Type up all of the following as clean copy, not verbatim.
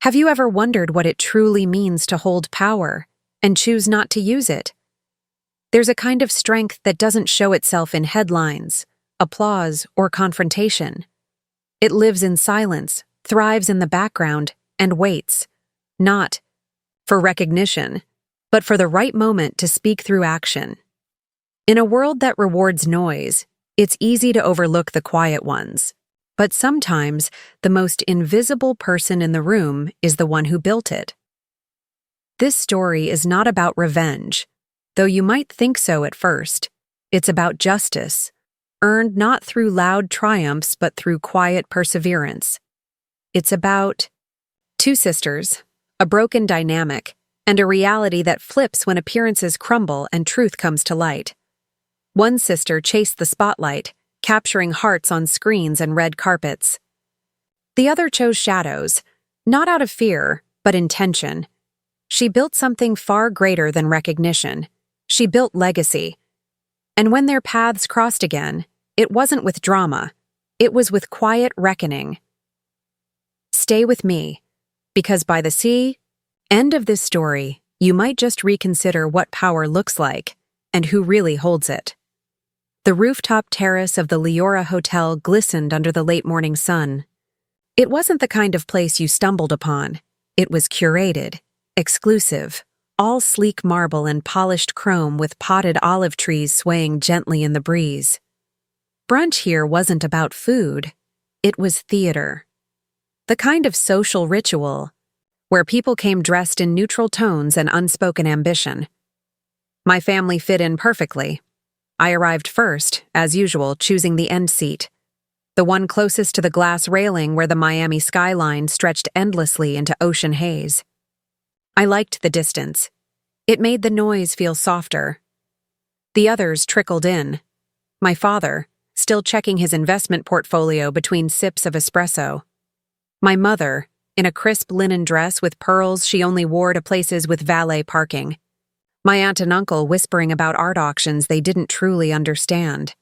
Have you ever wondered what it truly means to hold power and choose not to use it? There's a kind of strength that doesn't show itself in headlines, applause, or confrontation. It lives in silence, thrives in the background, and waits, not for recognition, but for the right moment to speak through action. In a world that rewards noise, it's easy to overlook the quiet ones. But sometimes, the most invisible person in the room is the one who built it. This story is not about revenge, though you might think so at first. It's about justice, earned not through loud triumphs but through quiet perseverance. It's about two sisters, a broken dynamic, and a reality that flips when appearances crumble and truth comes to light. One sister chased the spotlight, capturing hearts on screens and red carpets. The other chose shadows, not out of fear, but intention. She built something far greater than recognition. She built legacy. And when their paths crossed again, it wasn't with drama. It was with quiet reckoning. Stay with me, because by the end of this story, you might just reconsider what power looks like and who really holds it. The rooftop terrace of the Leora Hotel glistened under the late morning sun. It wasn't the kind of place you stumbled upon. It was curated, exclusive, all sleek marble and polished chrome with potted olive trees swaying gently in the breeze. Brunch here wasn't about food. It was theater. The kind of social ritual where people came dressed in neutral tones and unspoken ambition. My family fit in perfectly. I arrived first, as usual, choosing the end seat, the one closest to the glass railing where the Miami skyline stretched endlessly into ocean haze. I liked the distance. It made the noise feel softer. The others trickled in. My father, still checking his investment portfolio between sips of espresso. My mother, in a crisp linen dress with pearls she only wore to places with valet parking. My aunt and uncle whispering about art auctions they didn't truly understand.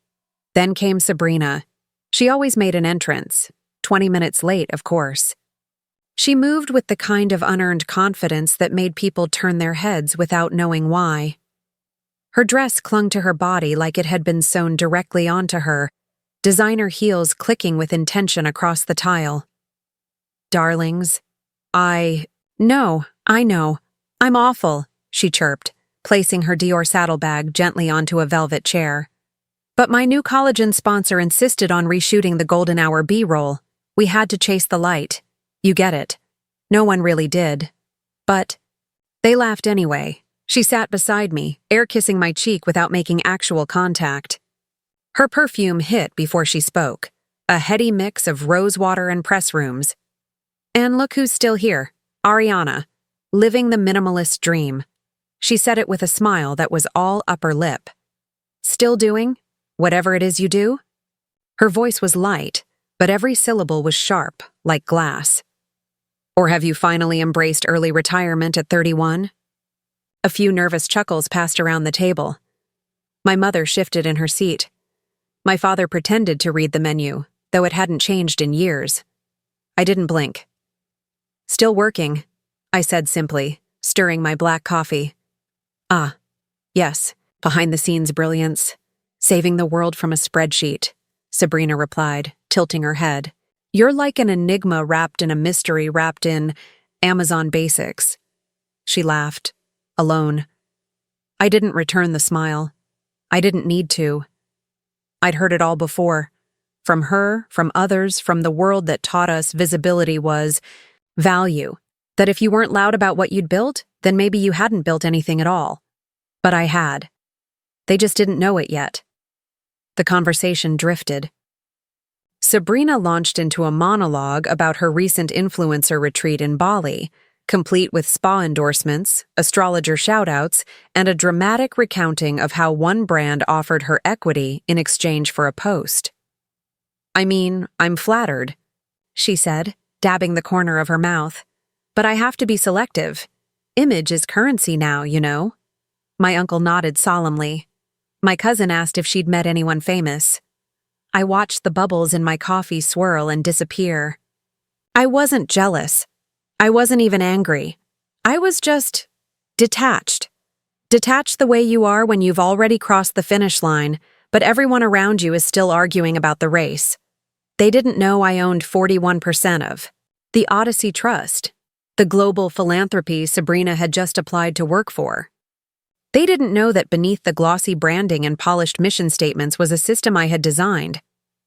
Then came Sabrina. She always made an entrance, 20 minutes late, of course. She moved with the kind of unearned confidence that made people turn their heads without knowing why. Her dress clung to her body like it had been sewn directly onto her, designer heels clicking with intention across the tile. Darlings, I know. I'm awful, she chirped, placing her Dior saddlebag gently onto a velvet chair. But my new collagen sponsor insisted on reshooting the golden hour B-roll. We had to chase the light. You get it. No one really did. But they laughed anyway. She sat beside me, air-kissing my cheek without making actual contact. Her perfume hit before she spoke, a heady mix of rosewater and press rooms. And look who's still here, Ariana, living the minimalist dream. She said it with a smile that was all upper lip. Still doing whatever it is you do? Her voice was light, but every syllable was sharp, like glass. Or have you finally embraced early retirement at 31? A few nervous chuckles passed around the table. My mother shifted in her seat. My father pretended to read the menu, though it hadn't changed in years. I didn't blink. Still working, I said simply, stirring my black coffee. Ah, yes, behind-the-scenes brilliance. Saving the world from a spreadsheet, Sabrina replied, tilting her head. You're like an enigma wrapped in a mystery wrapped in Amazon basics. She laughed, alone. I didn't return the smile. I didn't need to. I'd heard it all before. From her, from others, from the world that taught us visibility was value. That if you weren't loud about what you'd built, then maybe you hadn't built anything at all. But I had. They just didn't know it yet. The conversation drifted. Sabrina launched into a monologue about her recent influencer retreat in Bali, complete with spa endorsements, astrologer shoutouts, and a dramatic recounting of how one brand offered her equity in exchange for a post. I mean, I'm flattered, she said, dabbing the corner of her mouth. But I have to be selective. Image is currency now, you know. My uncle nodded solemnly. My cousin asked if she'd met anyone famous. I watched the bubbles in my coffee swirl and disappear. I wasn't jealous. I wasn't even angry. I was just detached. Detached the way you are when you've already crossed the finish line, but everyone around you is still arguing about the race. They didn't know I owned 41% of the Odyssey Trust, the global philanthropy Sabrina had just applied to work for. They didn't know that beneath the glossy branding and polished mission statements was a system I had designed,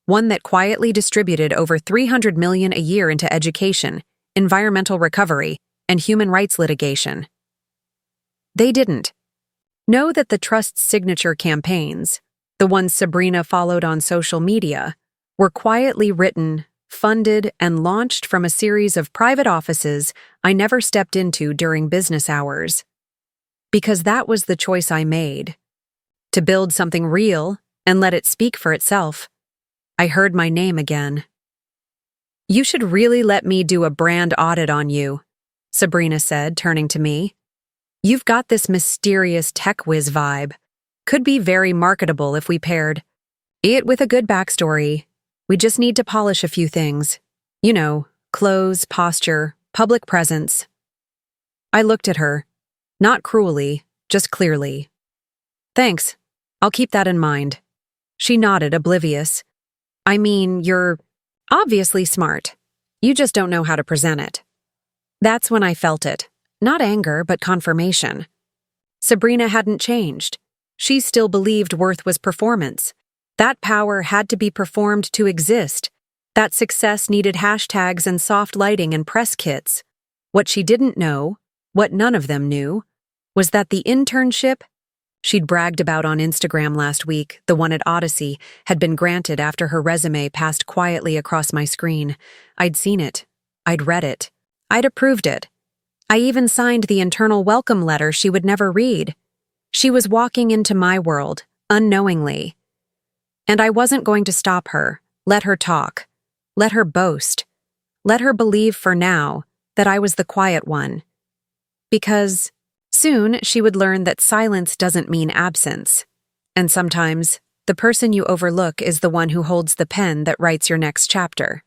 one that quietly distributed over $300 million a year into education, environmental recovery, and human rights litigation. They didn't know that the Trust's signature campaigns, the ones Sabrina followed on social media, were quietly written, funded, and launched from a series of private offices I never stepped into during business hours. Because that was the choice I made. To build something real and let it speak for itself. I heard my name again. "You should really let me do a brand audit on you," Sabrina said, turning to me. "You've got this mysterious tech whiz vibe. Could be very marketable if we paired it with a good backstory. We just need to polish a few things. You know, clothes, posture, public presence." I looked at her, not cruelly, just clearly. "Thanks. I'll keep that in mind." She nodded, oblivious. "I mean, you're obviously smart. You just don't know how to present it." That's when I felt it. Not anger, but confirmation. Sabrina hadn't changed. She still believed worth was performance. That power had to be performed to exist. That success needed hashtags and soft lighting and press kits. What she didn't know, what none of them knew, was that the internship she'd bragged about on Instagram last week, the one at Odyssey, had been granted after her resume passed quietly across my screen. I'd seen it. I'd read it. I'd approved it. I even signed the internal welcome letter she would never read. She was walking into my world, unknowingly. And I wasn't going to stop her, let her talk, let her boast, let her believe for now that I was the quiet one. Because soon she would learn that silence doesn't mean absence. And sometimes, the person you overlook is the one who holds the pen that writes your next chapter.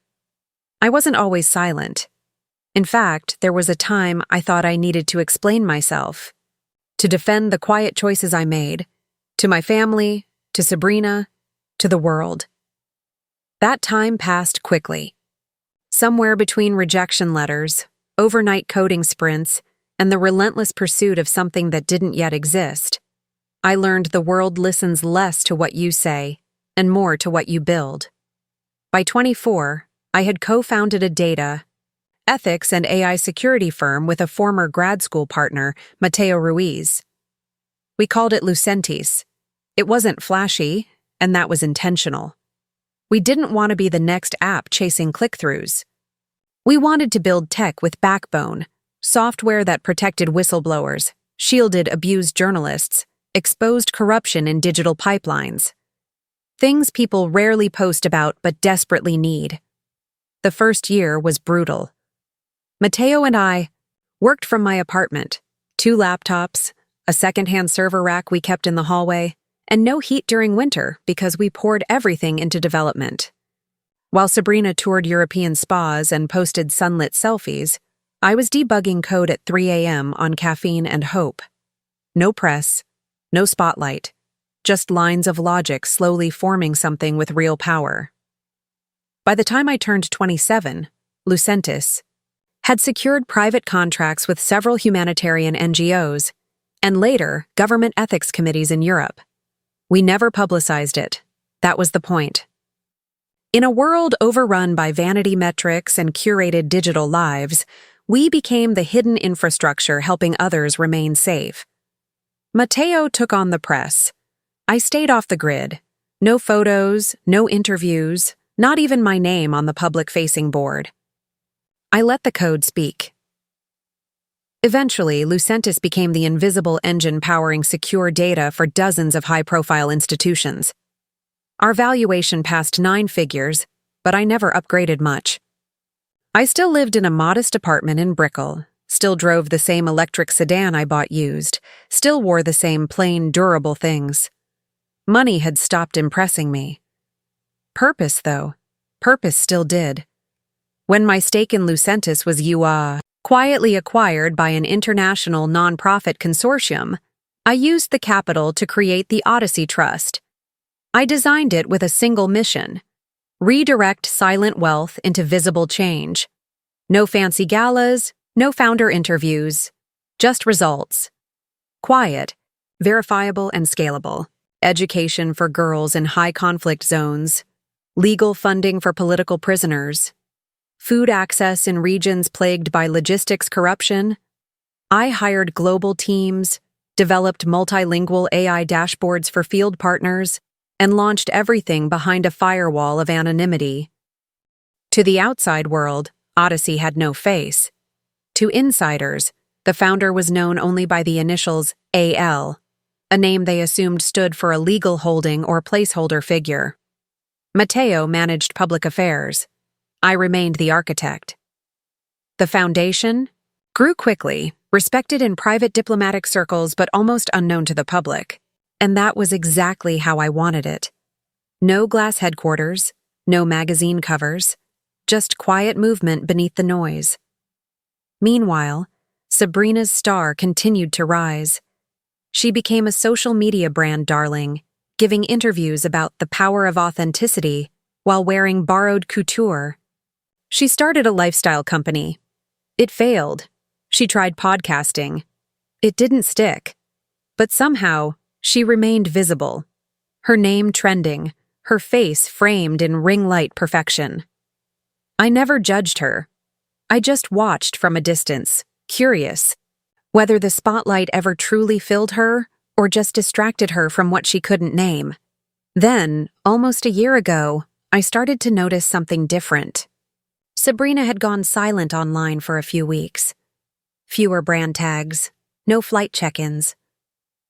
I wasn't always silent. In fact, there was a time I thought I needed to explain myself, to defend the quiet choices I made, to my family, to Sabrina, to the world. That time passed quickly. Somewhere between rejection letters, overnight coding sprints, and the relentless pursuit of something that didn't yet exist, I learned the world listens less to what you say and more to what you build. By 24, I had co-founded a data, ethics, and AI security firm with a former grad school partner, Mateo Ruiz. We called it Lucentis. It wasn't flashy, and that was intentional. We didn't want to be the next app chasing click-throughs. We wanted to build tech with backbone, software that protected whistleblowers, shielded abused journalists, exposed corruption in digital pipelines. Things people rarely post about but desperately need. The first year was brutal. Mateo and I worked from my apartment, 2 laptops, a secondhand server rack we kept in the hallway, and no heat during winter because we poured everything into development. While Sabrina toured European spas and posted sunlit selfies, I was debugging code at 3 a.m. on caffeine and hope. No press, no spotlight, just lines of logic slowly forming something with real power. By the time I turned 27, Lucentis had secured private contracts with several humanitarian NGOs and later government ethics committees in Europe. We never publicized it. That was the point. In a world overrun by vanity metrics and curated digital lives, we became the hidden infrastructure helping others remain safe. Mateo took on the press. I stayed off the grid. No photos, no interviews, not even my name on the public-facing board. I let the code speak. Eventually, Lucentis became the invisible engine powering secure data for dozens of high-profile institutions. Our valuation passed 9 figures, but I never upgraded much. I still lived in a modest apartment in Brickell, still drove the same electric sedan I bought used, still wore the same plain, durable things. Money had stopped impressing me. Purpose, though. Purpose still did. When my stake in Lucentis was Quietly acquired by an international nonprofit consortium, I used the capital to create the Odyssey Trust. I designed it with a single mission: redirect silent wealth into visible change. No fancy galas, no founder interviews, just results. Quiet, verifiable and scalable. Education for girls in high-conflict zones. Legal funding for political prisoners. Food access in regions plagued by logistics corruption. I hired global teams, developed multilingual AI dashboards for field partners, and launched everything behind a firewall of anonymity. To the outside world, Odyssey had no face. To insiders, the founder was known only by the initials AL, a name they assumed stood for a legal holding or placeholder figure. Matteo managed public affairs. I remained the architect. The foundation grew quickly, respected in private diplomatic circles but almost unknown to the public. And that was exactly how I wanted it. No glass headquarters, no magazine covers, just quiet movement beneath the noise. Meanwhile, Sabrina's star continued to rise. She became a social media brand darling, giving interviews about the power of authenticity while wearing borrowed couture. She started a lifestyle company. It failed. She tried podcasting. It didn't stick. But somehow, she remained visible. Her name trending, her face framed in ring light perfection. I never judged her. I just watched from a distance, curious, whether the spotlight ever truly filled her or just distracted her from what she couldn't name. Then, almost a year ago, I started to notice something different. Sabrina had gone silent online for a few weeks. Fewer brand tags, no flight check-ins.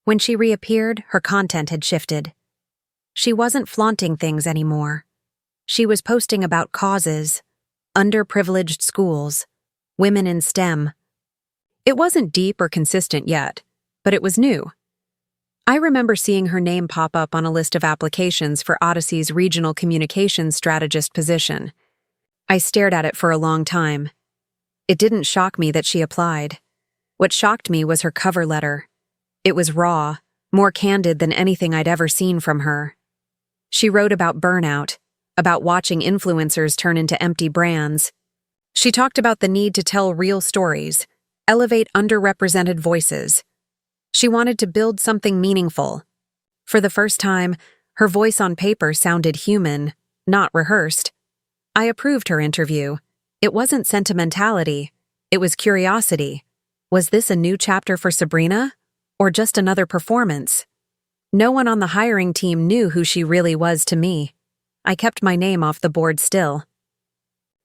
When she reappeared, her content had shifted. She wasn't flaunting things anymore. She was posting about causes, underprivileged schools, women in STEM. It wasn't deep or consistent yet, but it was new. I remember seeing her name pop up on a list of applications for Odyssey's regional communications strategist position. I stared at it for a long time. It didn't shock me that she applied. What shocked me was her cover letter. It was raw, more candid than anything I'd ever seen from her. She wrote about burnout, about watching influencers turn into empty brands. She talked about the need to tell real stories, elevate underrepresented voices. She wanted to build something meaningful. For the first time, her voice on paper sounded human, not rehearsed. I approved her interview. It wasn't sentimentality. It was curiosity. Was this a new chapter for Sabrina? Or just another performance? No one on the hiring team knew who she really was to me. I kept my name off the board still.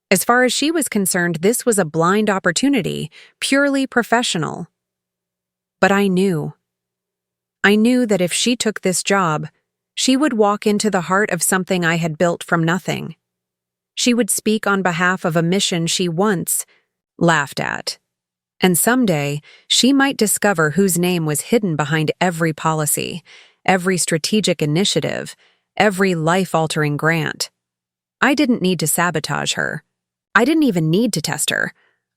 As far as she was concerned, this was a blind opportunity, purely professional. But I knew. I knew that if she took this job, she would walk into the heart of something I had built from nothing. She would speak on behalf of a mission she once laughed at. And someday, she might discover whose name was hidden behind every policy, every strategic initiative, every life-altering grant. I didn't need to sabotage her. I didn't even need to test her.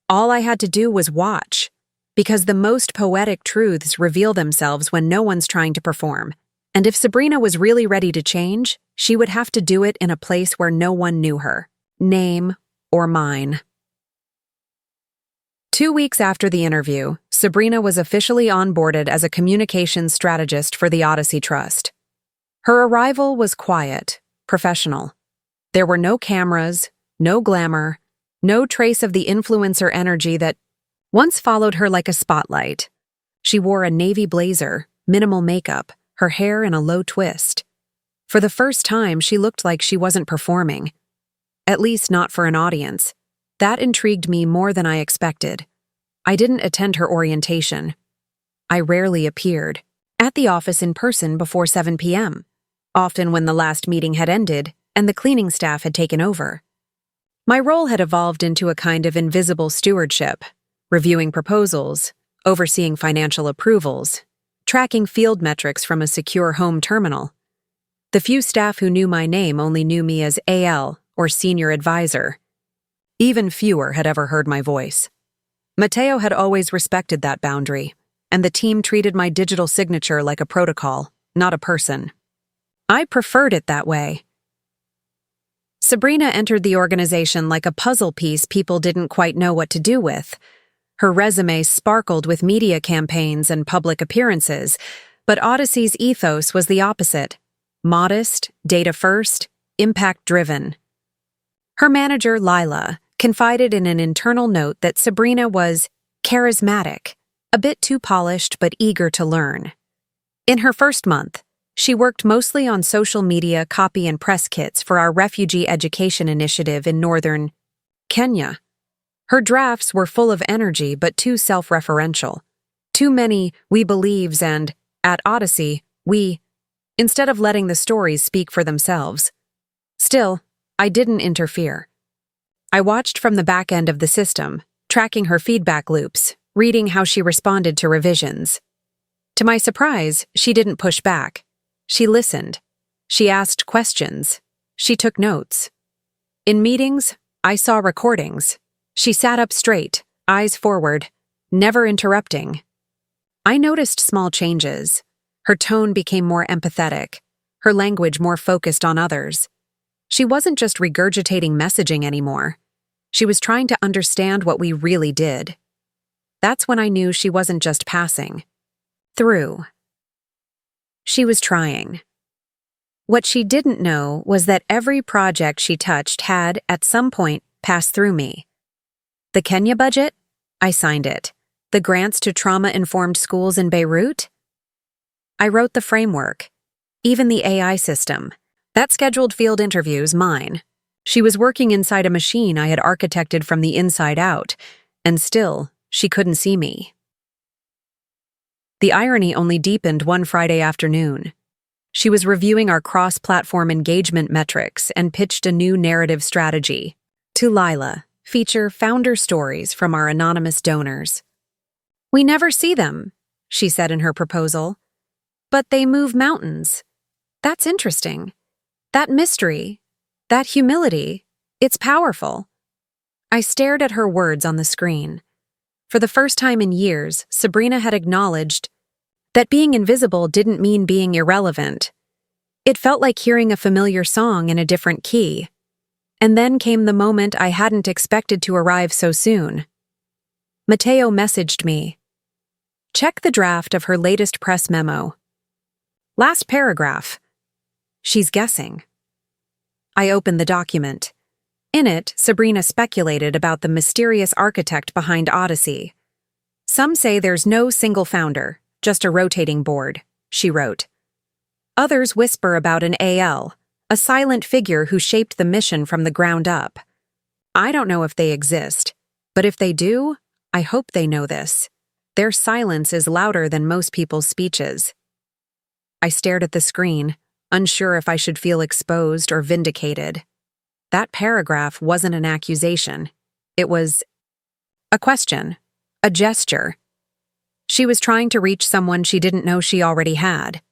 All I had to do was watch. Because the most poetic truths reveal themselves when no one's trying to perform. And if Sabrina was really ready to change, she would have to do it in a place where no one knew her, name or mine. 2 weeks after the interview, Sabrina was officially onboarded as a communications strategist for the Odyssey Trust. Her arrival was quiet, professional. There were no cameras, no glamour, no trace of the influencer energy that once followed her like a spotlight. She wore a navy blazer, minimal makeup, her hair in a low twist. For the first time, she looked like she wasn't performing. At least not for an audience. That intrigued me more than I expected. I didn't attend her orientation. I rarely appeared at the office in person before 7 p.m., often when the last meeting had ended and the cleaning staff had taken over. My role had evolved into a kind of invisible stewardship, reviewing proposals, overseeing financial approvals, tracking field metrics from a secure home terminal. The few staff who knew my name only knew me as AL or senior advisor. Even fewer had ever heard my voice. Mateo had always respected that boundary, and the team treated my digital signature like a protocol, not a person. I preferred it that way. Sabrina entered the organization like a puzzle piece people didn't quite know what to do with. Her resume sparkled with media campaigns and public appearances, but Odyssey's ethos was the opposite: modest, data-first, impact-driven. Her manager, Lila, confided in an internal note that Sabrina was charismatic, a bit too polished but eager to learn. In her first month, she worked mostly on social media copy and press kits for our refugee education initiative in northern Kenya. Her drafts were full of energy but too self-referential. Too many "we believes" and, at Odyssey, we, instead of letting the stories speak for themselves. Still, I didn't interfere. I watched from the back end of the system, tracking her feedback loops, reading how she responded to revisions. To my surprise, she didn't push back. She listened. She asked questions. She took notes. In meetings, I saw recordings. She sat up straight, eyes forward, never interrupting. I noticed small changes. Her tone became more empathetic, her language more focused on others. She wasn't just regurgitating messaging anymore. She was trying to understand what we really did. That's when I knew she wasn't just passing through. She was trying. What she didn't know was that every project she touched had, at some point, passed through me. The Kenya budget? I signed it. The grants to trauma-informed schools in Beirut? I wrote the framework. Even the AI system. That scheduled field interviews, mine. She was working inside a machine I had architected from the inside out, and still, she couldn't see me. The irony only deepened one Friday afternoon. She was reviewing our cross-platform engagement metrics and pitched a new narrative strategy. To Lila, feature founder stories from our anonymous donors. "We never see them," she said in her proposal. "But they move mountains. That's interesting. That mystery, that humility, it's powerful." I stared at her words on the screen. For the first time in years, Sabrina had acknowledged that being invisible didn't mean being irrelevant. It felt like hearing a familiar song in a different key. And then came the moment I hadn't expected to arrive so soon. Mateo messaged me. "Check the draft of her latest press memo. Last paragraph. She's guessing." I opened the document. In it, Sabrina speculated about the mysterious architect behind Odyssey. "Some say there's no single founder, just a rotating board," she wrote. "Others whisper about an AL, a silent figure who shaped the mission from the ground up. I don't know if they exist, but if they do, I hope they know this. Their silence is louder than most people's speeches." I stared at the screen, unsure if I should feel exposed or vindicated. That paragraph wasn't an accusation. It was a question, a gesture. She was trying to reach someone she didn't know she already had.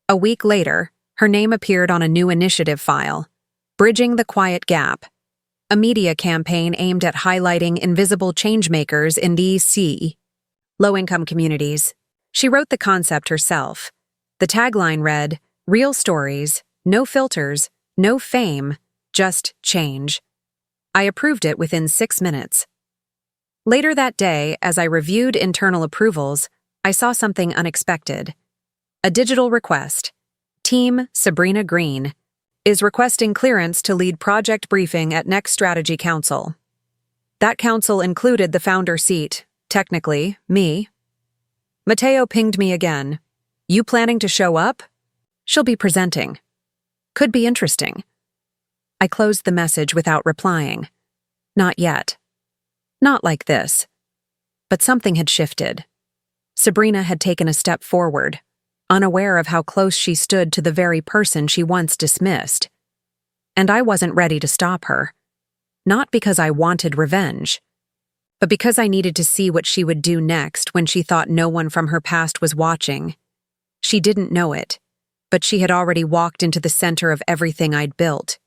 A week later, her name appeared on a new initiative file, Bridging the Quiet Gap, a media campaign aimed at highlighting invisible changemakers in D.C. low-income communities. She wrote the concept herself. The tagline read, "Real stories, no filters, no fame, just change." I approved it within 6 minutes. Later that day, as I reviewed internal approvals, I saw something unexpected. A digital request. Team Sabrina Green is requesting clearance to lead project briefing at next strategy council. That council included the founder seat, technically, me. Mateo pinged me again. "You planning to show up? She'll be presenting. Could be interesting." I closed the message without replying. Not yet. Not like this. But something had shifted. Sabrina had taken a step forward, unaware of how close she stood to the very person she once dismissed. And I wasn't ready to stop her. Not because I wanted revenge, but because I needed to see what she would do next when she thought no one from her past was watching. She didn't know it, but she had already walked into the center of everything I'd built.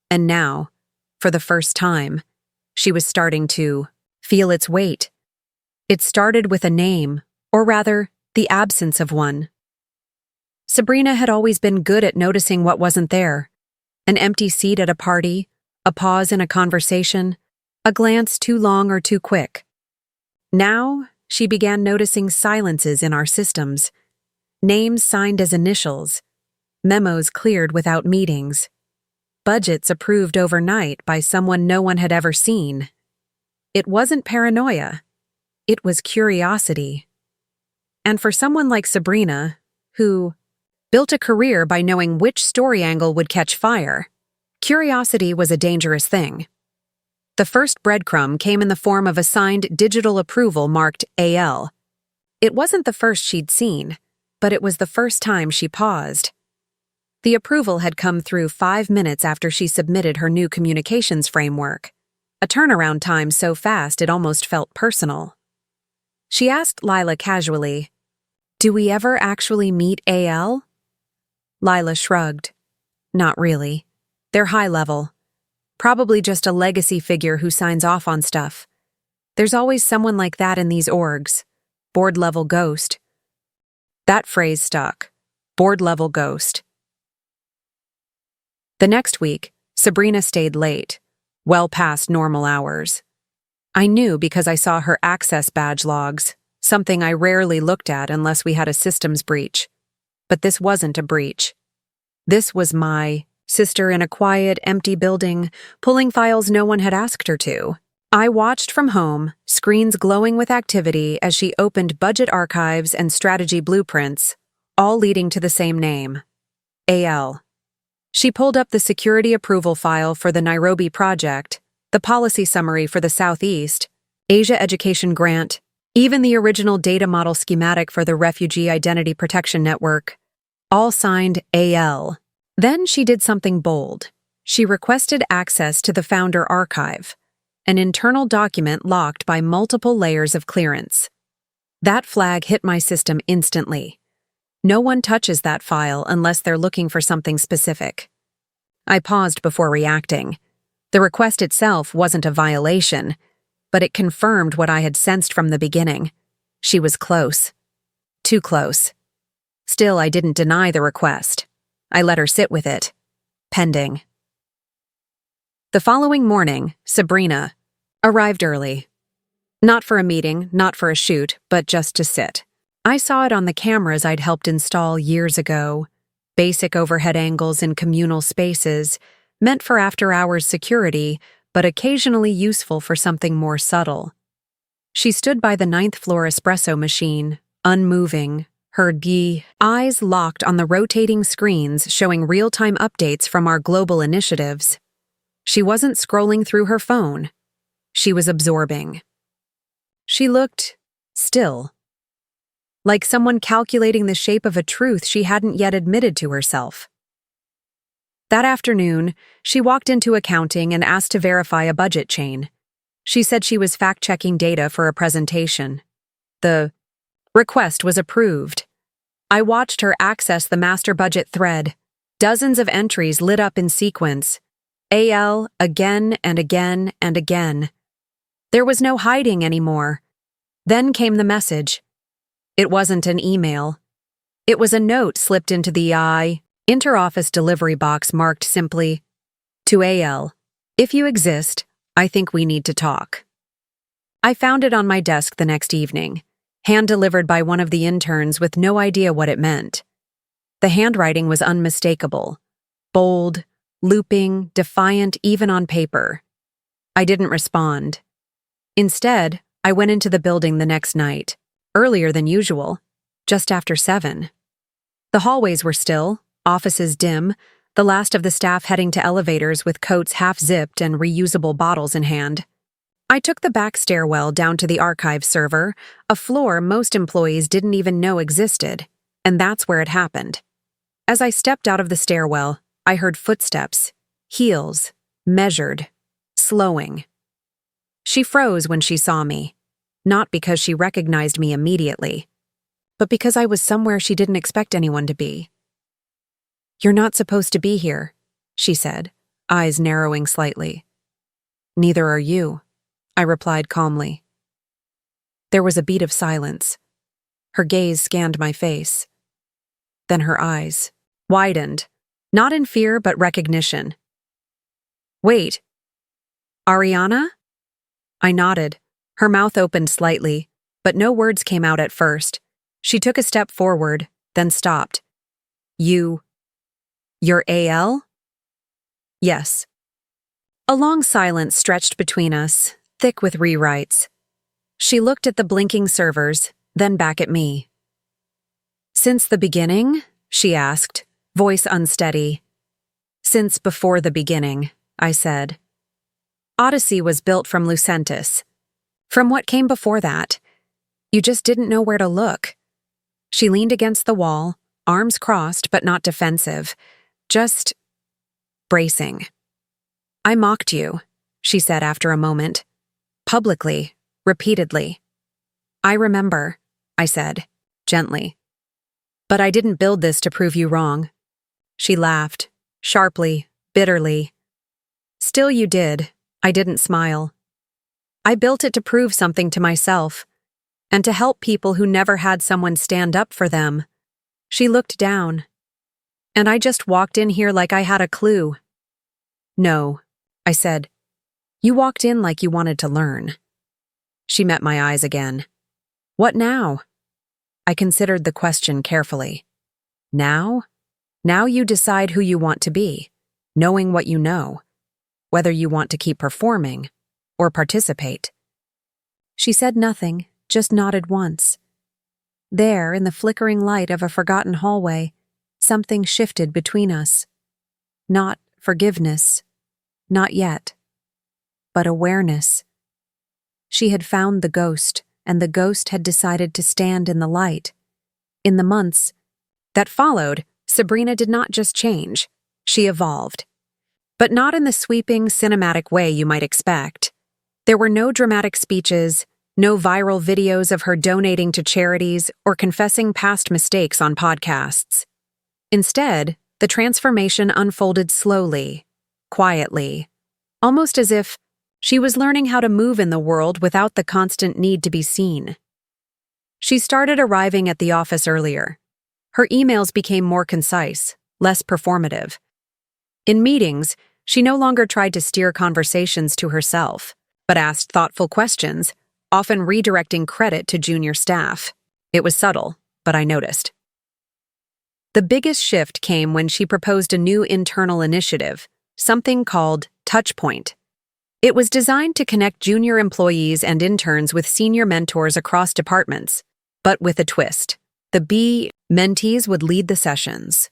And now, for the first time, she was starting to feel its weight. It started with a name, or rather, the absence of one. Sabrina had always been good at noticing what wasn't there. An empty seat at a party, a pause in a conversation, a glance too long or too quick. Now, she began noticing silences in our systems. Names signed as initials, memos cleared without meetings, budgets approved overnight by someone no one had ever seen. It wasn't paranoia. It was curiosity. And for someone like Sabrina, who built a career by knowing which story angle would catch fire, curiosity was a dangerous thing. The first breadcrumb came in the form of a signed digital approval marked AL. It wasn't the first she'd seen, but it was the first time she paused. The approval had come through 5 minutes after she submitted her new communications framework, a turnaround time so fast it almost felt personal. She asked Lila casually, "Do we ever actually meet AL?" Lila shrugged. "Not really. They're high level. Probably just a legacy figure who signs off on stuff. There's always someone like that in these orgs. Board-level ghost." That phrase stuck. Board-level ghost. The next week, Sabrina stayed late, well past normal hours. I knew because I saw her access badge logs, something I rarely looked at unless we had a systems breach. But this wasn't a breach. This was my sister in a quiet, empty building, pulling files no one had asked her to. I watched from home, screens glowing with activity as she opened budget archives and strategy blueprints, all leading to the same name, AL. She pulled up the security approval file for the Nairobi project, the policy summary for the Southeast, Asia Education Grant, even the original data model schematic for the Refugee Identity Protection Network, all signed AL. Then she did something bold. She requested access to the Founder Archive, an internal document locked by multiple layers of clearance. That flag hit my system instantly. No one touches that file unless they're looking for something specific. I paused before reacting. The request itself wasn't a violation, but it confirmed what I had sensed from the beginning. She was close. Too close. Still, I didn't deny the request. I let her sit with it. Pending. The following morning, Sabrina arrived early. Not for a meeting, not for a shoot, but just to sit. I saw it on the cameras I'd helped install years ago. Basic overhead angles in communal spaces, meant for after-hours security, but occasionally useful for something more subtle. She stood by the 9th floor espresso machine, unmoving, her eyes locked on the rotating screens showing real-time updates from our global initiatives. She wasn't scrolling through her phone. She was absorbing. She looked still, like someone calculating the shape of a truth she hadn't yet admitted to herself. That afternoon, she walked into accounting and asked to verify a budget chain. She said she was fact-checking data for a presentation. The request was approved. I watched her access the master budget thread. Dozens of entries lit up in sequence. AL again and again and again. There was no hiding anymore. Then came the message. It wasn't an email. It was a note slipped into the interoffice delivery box marked simply, "To AL, if you exist, I think we need to talk." I found it on my desk the next evening, hand-delivered by one of the interns with no idea what it meant. The handwriting was unmistakable, bold, looping, defiant even on paper. I didn't respond. Instead, I went into the building the next night, earlier than usual, just after 7. The hallways were still, offices dim, the last of the staff heading to elevators with coats half-zipped and reusable bottles in hand. I took the back stairwell down to the archive server, a floor most employees didn't even know existed, and that's where it happened. As I stepped out of the stairwell, I heard footsteps, heels, measured, slowing. She froze when she saw me, not because she recognized me immediately, but because I was somewhere she didn't expect anyone to be. "You're not supposed to be here," she said, eyes narrowing slightly. "Neither are you," I replied calmly. There was a beat of silence. Her gaze scanned my face. Then her eyes widened, not in fear but recognition. "Wait, Ariana?" I nodded. Her mouth opened slightly, but no words came out at first. She took a step forward, then stopped. You're AL?" "Yes." A long silence stretched between us, thick with rewrites. She looked at the blinking servers, then back at me. "Since the beginning?" she asked, voice unsteady. "Since before the beginning," I said. Odyssey was built from Lucentis. From what came before that, you just didn't know where to look. She leaned against the wall, arms crossed but not defensive, just bracing. "I mocked you," she said after a moment. "Publicly, repeatedly." "I remember," I said, gently. "But I didn't build this to prove you wrong." She laughed, sharply, bitterly. "Still you did." I didn't smile. "I built it to prove something to myself, and to help people who never had someone stand up for them." She looked down. "And I just walked in here like I had a clue." "No," I said. "You walked in like you wanted to learn." She met my eyes again. "What now?" I considered the question carefully. "Now? Now you decide who you want to be, knowing what you know, whether you want to keep performing or participate." She said nothing, just nodded once. There, in the flickering light of a forgotten hallway, something shifted between us. Not forgiveness, not yet, but awareness. She had found the ghost, and the ghost had decided to stand in the light. In the months that followed, Sabrina did not just change, she evolved. But not in the sweeping, cinematic way you might expect. There were no dramatic speeches, no viral videos of her donating to charities or confessing past mistakes on podcasts. Instead, the transformation unfolded slowly, quietly, almost as if she was learning how to move in the world without the constant need to be seen. She started arriving at the office earlier. Her emails became more concise, less performative. In meetings, she no longer tried to steer conversations to herself, but asked thoughtful questions, often redirecting credit to junior staff. It was subtle, but I noticed. The biggest shift came when she proposed a new internal initiative, something called Touchpoint. It was designed to connect junior employees and interns with senior mentors across departments, but with a twist. The B mentees would lead the sessions.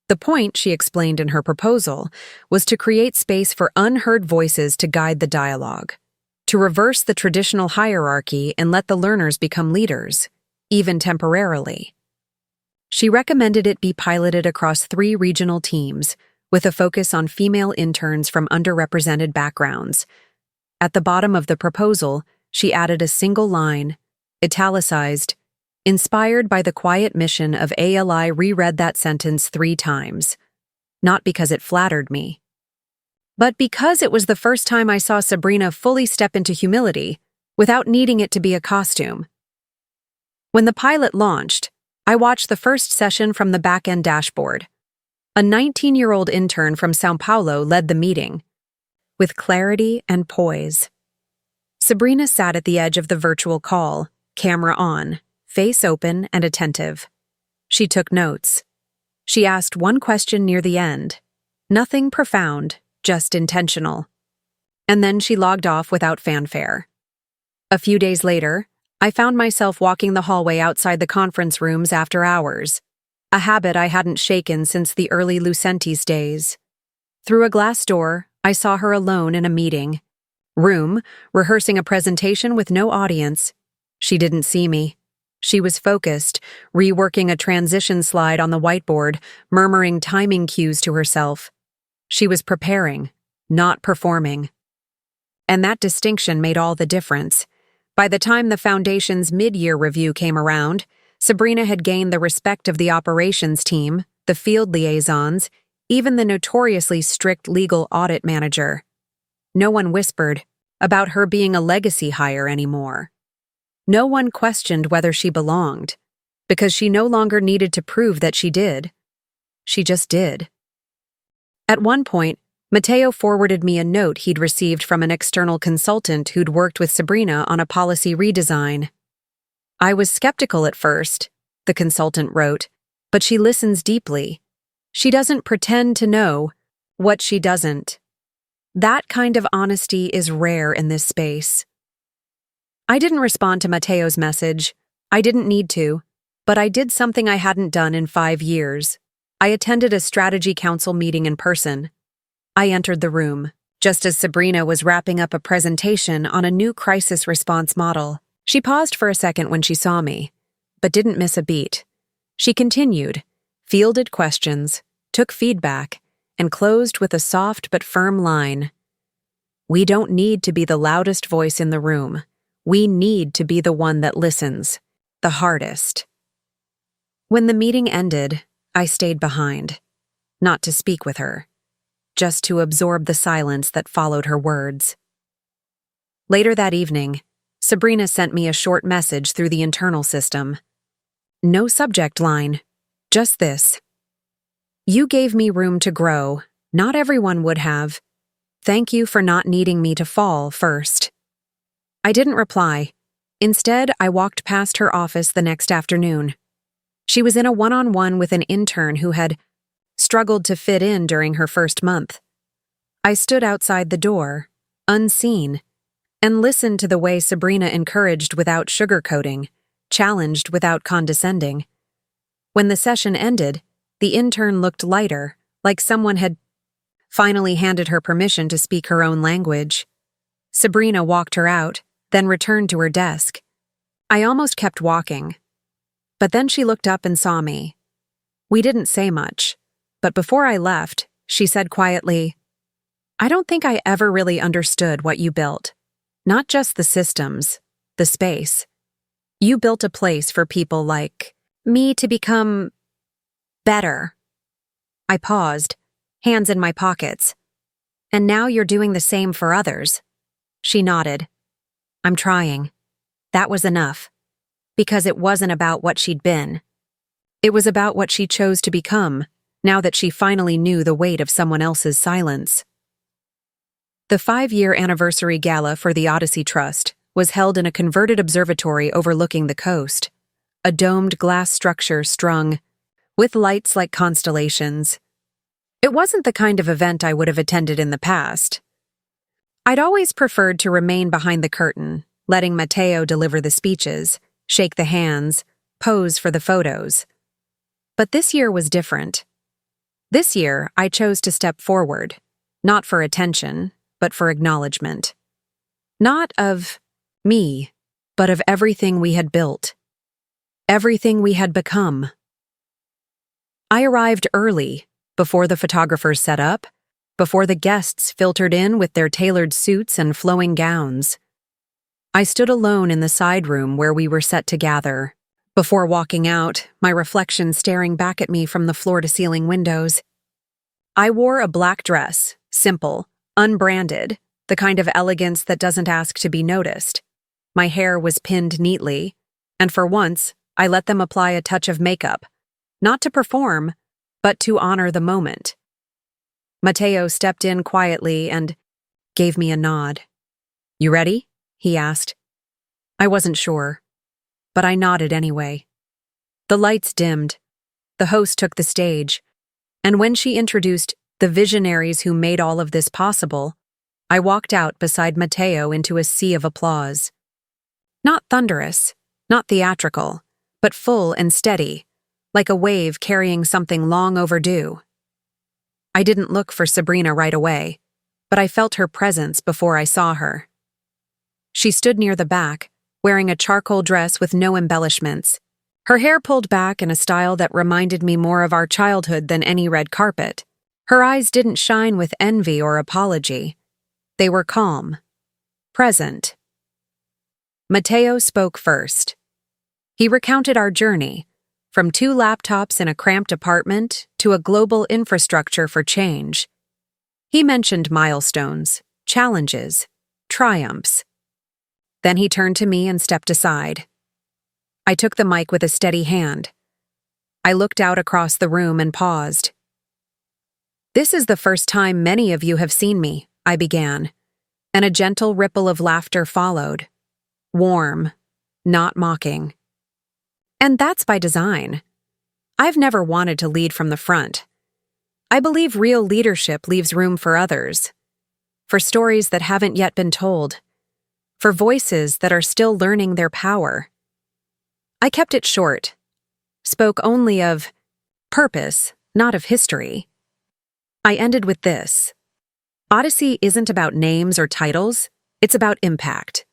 The point, she explained in her proposal, was to create space for unheard voices to guide the dialogue, to reverse the traditional hierarchy and let the learners become leaders, even temporarily. She recommended it be piloted across 3 regional teams, with a focus on female interns from underrepresented backgrounds. At the bottom of the proposal, she added a single line, italicized, "Inspired by the quiet mission of ALI." Reread that sentence 3 times. Not because it flattered me, but because it was the first time I saw Sabrina fully step into humility, without needing it to be a costume. When the pilot launched, I watched the first session from the back-end dashboard. A 19-year-old intern from São Paulo led the meeting, with clarity and poise. Sabrina sat at the edge of the virtual call, camera on, face open and attentive. She took notes. She asked one question near the end. Nothing profound, just intentional. And then she logged off without fanfare. A few days later, I found myself walking the hallway outside the conference rooms after hours, a habit I hadn't shaken since the early Lucentis days. Through a glass door, I saw her alone in a meeting room, rehearsing a presentation with no audience. She didn't see me. She was focused, reworking a transition slide on the whiteboard, murmuring timing cues to herself. She was preparing, not performing. And that distinction made all the difference. By the time the Foundation's mid-year review came around, Sabrina had gained the respect of the operations team, the field liaisons, even the notoriously strict legal audit manager. No one whispered about her being a legacy hire anymore. No one questioned whether she belonged, because she no longer needed to prove that she did. She just did. At one point, Mateo forwarded me a note he'd received from an external consultant who'd worked with Sabrina on a policy redesign. "I was skeptical at first," the consultant wrote, "but she listens deeply. She doesn't pretend to know what she doesn't." That kind of honesty is rare in this space. I didn't respond to Mateo's message. I didn't need to, but I did something I hadn't done in 5 years. I attended a strategy council meeting in person. I entered the room, just as Sabrina was wrapping up a presentation on a new crisis response model. She paused for a second when she saw me, but didn't miss a beat. She continued, fielded questions, took feedback, and closed with a soft but firm line. "We don't need to be the loudest voice in the room. We need to be the one that listens, the hardest." When the meeting ended, I stayed behind, not to speak with her, just to absorb the silence that followed her words. Later that evening, Sabrina sent me a short message through the internal system. No subject line, just this: "You gave me room to grow. Not everyone would have. Thank you for not needing me to fall first." I didn't reply. Instead, I walked past her office the next afternoon. She was in a one-on-one with an intern who had struggled to fit in during her first month. I stood outside the door, unseen, and listened to the way Sabrina encouraged without sugarcoating, challenged without condescending. When the session ended, the intern looked lighter, like someone had finally handed her permission to speak her own language. Sabrina walked her out, then returned to her desk. I almost kept walking, but then she looked up and saw me. We didn't say much, but before I left, she said quietly, "I don't think I ever really understood what you built. Not just the systems, the space. You built a place for people like me to become better." I paused, hands in my pockets. "And now you're doing the same for others." She nodded. "I'm trying." That was enough. Because it wasn't about what she'd been. It was about what she chose to become, now that she finally knew the weight of someone else's silence. The 5-year anniversary gala for the Odyssey Trust was held in a converted observatory overlooking the coast, a domed glass structure strung with lights like constellations. It wasn't the kind of event I would have attended in the past. I'd always preferred to remain behind the curtain, letting Mateo deliver the speeches, shake the hands, pose for the photos. But this year was different. This year, I chose to step forward, not for attention, but for acknowledgement. Not of me, but of everything we had built. Everything we had become. I arrived early, before the photographers set up, before the guests filtered in with their tailored suits and flowing gowns. I stood alone in the side room where we were set to gather. Before walking out, my reflection staring back at me from the floor-to-ceiling windows. I wore a black dress, simple, unbranded, the kind of elegance that doesn't ask to be noticed. My hair was pinned neatly, and for once, I let them apply a touch of makeup, not to perform, but to honor the moment. Mateo stepped in quietly and gave me a nod. "You ready?" he asked. I wasn't sure, but I nodded anyway. The lights dimmed. The host took the stage, and when she introduced the visionaries who made all of this possible, I walked out beside Mateo into a sea of applause. Not thunderous, not theatrical, but full and steady, like a wave carrying something long overdue. I didn't look for Sabrina right away, but I felt her presence before I saw her. She stood near the back, wearing a charcoal dress with no embellishments, her hair pulled back in a style that reminded me more of our childhood than any red carpet. Her eyes didn't shine with envy or apology. They were calm, present. Mateo spoke first. He recounted our journey, from 2 laptops in a cramped apartment to a global infrastructure for change. He mentioned milestones, challenges, triumphs. Then he turned to me and stepped aside. I took the mic with a steady hand. I looked out across the room and paused. "This is the first time many of you have seen me," I began, and a gentle ripple of laughter followed. Warm, not mocking. And that's by design. I've never wanted to lead from the front. I believe real leadership leaves room for others, for stories that haven't yet been told, for voices that are still learning their power. I kept it short, spoke only of purpose, not of history. I ended with this. Odyssey isn't about names or titles, it's about impact.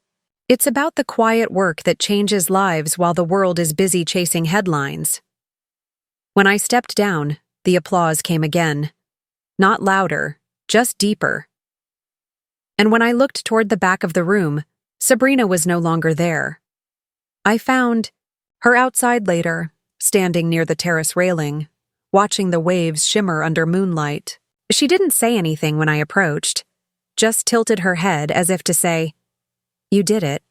It's about the quiet work that changes lives while the world is busy chasing headlines. When I stepped down, the applause came again. Not louder, just deeper. And when I looked toward the back of the room, Sabrina was no longer there. I found her outside later, standing near the terrace railing, watching the waves shimmer under moonlight. She didn't say anything when I approached, just tilted her head as if to say, "You did it."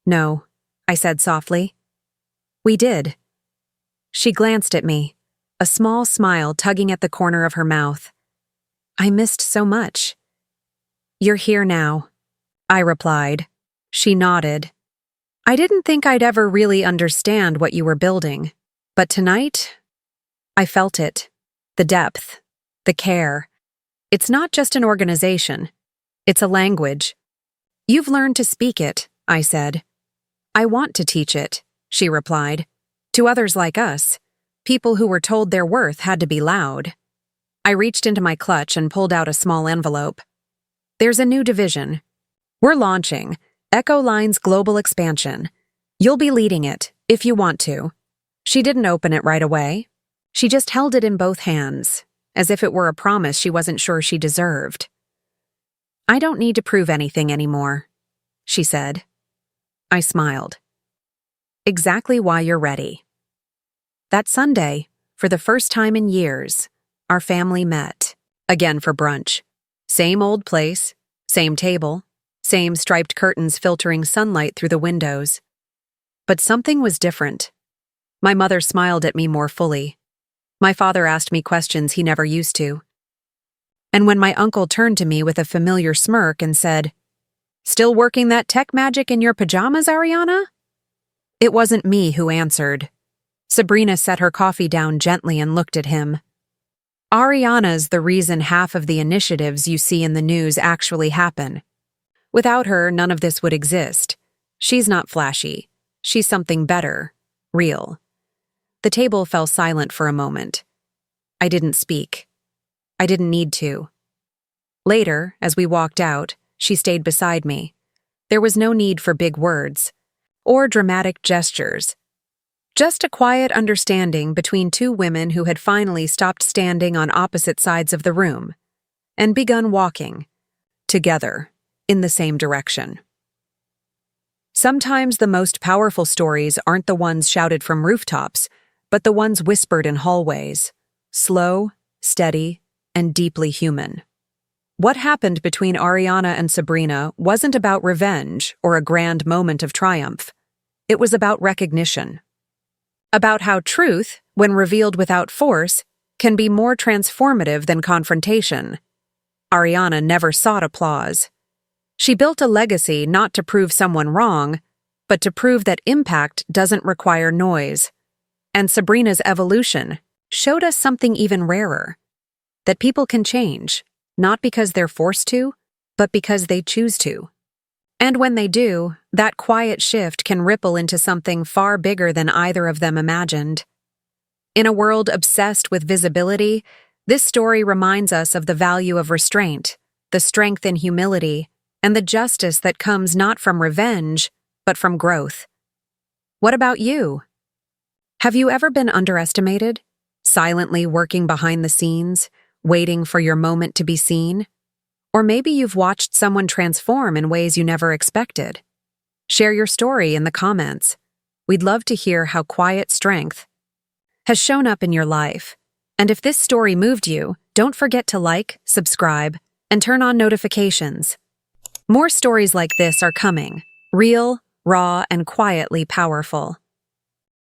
"No," I said softly. "We did." She glanced at me, a small smile tugging at the corner of her mouth. "I missed so much." "You're here now," I replied. She nodded. "I didn't think I'd ever really understand what you were building, but tonight, I felt it. The depth, the care. It's not just an organization. It's a language. You've learned to speak it," I said. "I want to teach it," she replied. "To others like us, people who were told their worth had to be loud." I reached into my clutch and pulled out a small envelope. "There's a new division. We're launching Echo Line's global expansion. You'll be leading it, if you want to." She didn't open it right away. She just held it in both hands, as if it were a promise she wasn't sure she deserved. "I don't need to prove anything anymore," she said. I smiled. "Exactly why you're ready." That Sunday, for the first time in years, our family met, again for brunch. Same old place, same table, same striped curtains filtering sunlight through the windows. But something was different. My mother smiled at me more fully. My father asked me questions he never used to. And when my uncle turned to me with a familiar smirk and said, "Still working that tech magic in your pajamas, Ariana?" It wasn't me who answered. Sabrina set her coffee down gently and looked at him. "Ariana's the reason half of the initiatives you see in the news actually happen. Without her, none of this would exist. She's not flashy. She's something better, real." The table fell silent for a moment. I didn't speak. I didn't need to. Later, as we walked out, she stayed beside me. There was no need for big words or dramatic gestures. Just a quiet understanding between two women who had finally stopped standing on opposite sides of the room and begun walking, together, in the same direction. Sometimes the most powerful stories aren't the ones shouted from rooftops, but the ones whispered in hallways, slow, steady, and deeply human. What happened between Ariana and Sabrina wasn't about revenge or a grand moment of triumph. It was about recognition. About how truth, when revealed without force, can be more transformative than confrontation. Ariana never sought applause. She built a legacy not to prove someone wrong, but to prove that impact doesn't require noise. And Sabrina's evolution showed us something even rarer. That people can change, not because they're forced to, but because they choose to. And when they do, that quiet shift can ripple into something far bigger than either of them imagined. In a world obsessed with visibility, this story reminds us of the value of restraint, the strength in humility, and the justice that comes not from revenge, but from growth. What about you? Have you ever been underestimated, silently working behind the scenes, waiting for your moment to be seen? Or maybe you've watched someone transform in ways you never expected. Share your story in the comments. We'd love to hear how quiet strength has shown up in your life. And if this story moved you, don't forget to like, subscribe, and turn on notifications. More stories like this are coming. Real, raw, and quietly powerful.